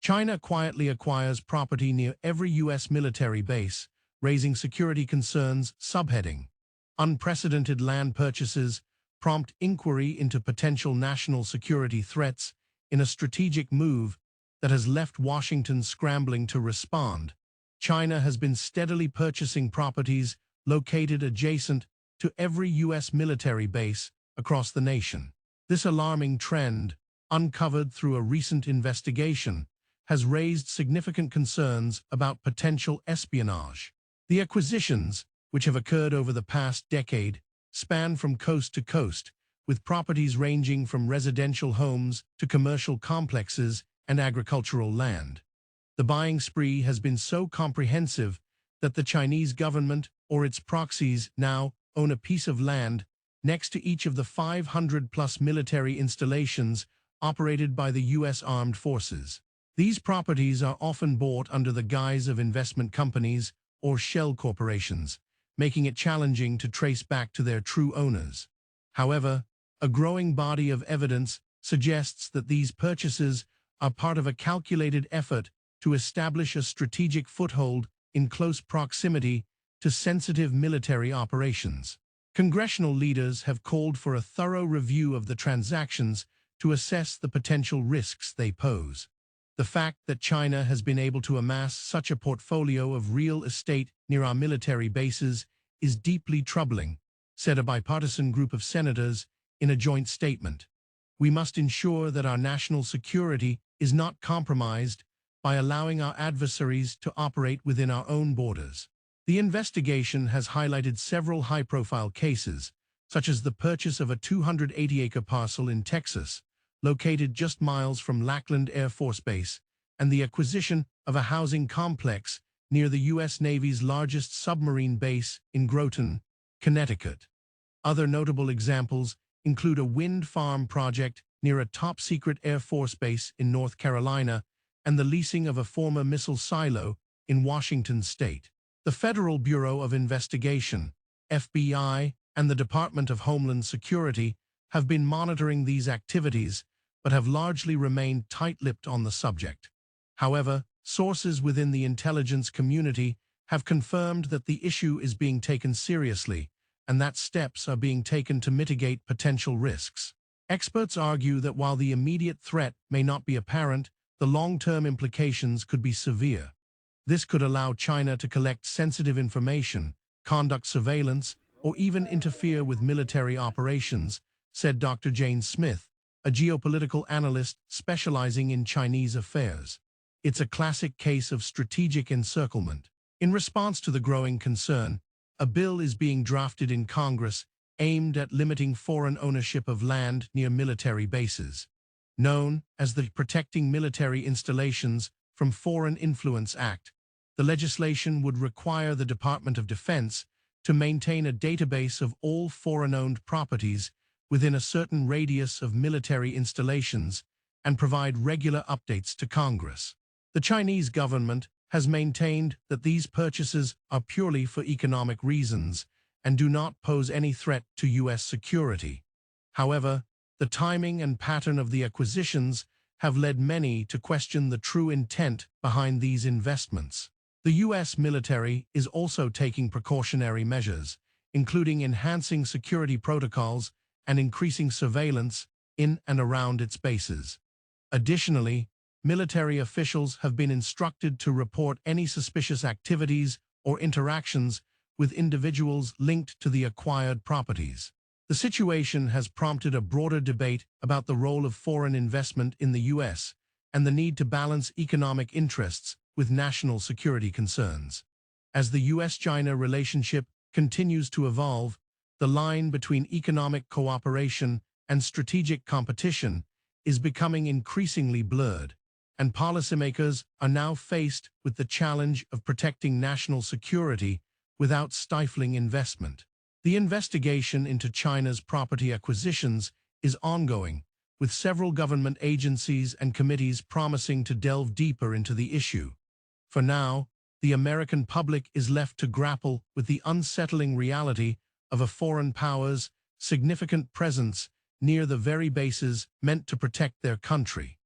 China quietly acquires property near every U.S. military base, raising security concerns. Subheading: Unprecedented land purchases prompt inquiry into potential national security threats in a strategic move that has left Washington scrambling to respond. China has been steadily purchasing properties located adjacent to every U.S. military base across the nation. This alarming trend, uncovered through a recent investigation, has raised significant concerns about potential espionage. The acquisitions, which have occurred over the past decade, span from coast to coast, with properties ranging from residential homes to commercial complexes and agricultural land. The buying spree has been so comprehensive that the Chinese government or its proxies now own a piece of land next to each of the 500-plus military installations operated by the U.S. Armed Forces. These properties are often bought under the guise of investment companies or shell corporations, making it challenging to trace back to their true owners. However, a growing body of evidence suggests that these purchases are part of a calculated effort to establish a strategic foothold in close proximity to sensitive military operations. Congressional leaders have called for a thorough review of the transactions to assess the potential risks they pose. The fact that China has been able to amass such a portfolio of real estate near our military bases is deeply troubling, said a bipartisan group of senators in a joint statement. We must ensure that our national security is not compromised by allowing our adversaries to operate within our own borders. The investigation has highlighted several high-profile cases, such as the purchase of a 280-acre parcel in Texas, located just miles from Lackland Air Force Base, and the acquisition of a housing complex near the U.S. Navy's largest submarine base in Groton, Connecticut. Other notable examples include a wind farm project near a top-secret Air Force base in North Carolina and the leasing of a former missile silo in Washington state. The Federal Bureau of Investigation, FBI, and the Department of Homeland Security have been monitoring these activities but have largely remained tight-lipped on the subject. However, sources within the intelligence community have confirmed that the issue is being taken seriously and that steps are being taken to mitigate potential risks. Experts argue that while the immediate threat may not be apparent, the long-term implications could be severe. This could allow China to collect sensitive information, conduct surveillance, or even interfere with military operations, said Dr. Jane Smith, a geopolitical analyst specializing in Chinese affairs. It's a classic case of strategic encirclement. In response to the growing concern, a bill is being drafted in Congress aimed at limiting foreign ownership of land near military bases. Known as the Protecting Military Installations from Foreign Influence Act, the legislation would require the Department of Defense to maintain a database of all foreign-owned properties within a certain radius of military installations and provide regular updates to Congress. The Chinese government has maintained that these purchases are purely for economic reasons and do not pose any threat to U.S. security. However, the timing and pattern of the acquisitions have led many to question the true intent behind these investments. The U.S. military is also taking precautionary measures, including enhancing security protocols and increasing surveillance in and around its bases. Additionally, military officials have been instructed to report any suspicious activities or interactions with individuals linked to the acquired properties. The situation has prompted a broader debate about the role of foreign investment in the U.S. and the need to balance economic interests with national security concerns. As the U.S.-China relationship continues to evolve, the line between economic cooperation and strategic competition is becoming increasingly blurred, and policymakers are now faced with the challenge of protecting national security without stifling investment. The investigation into China's property acquisitions is ongoing, with several government agencies and committees promising to delve deeper into the issue. For now, the American public is left to grapple with the unsettling reality of a foreign power's significant presence near the very bases meant to protect their country.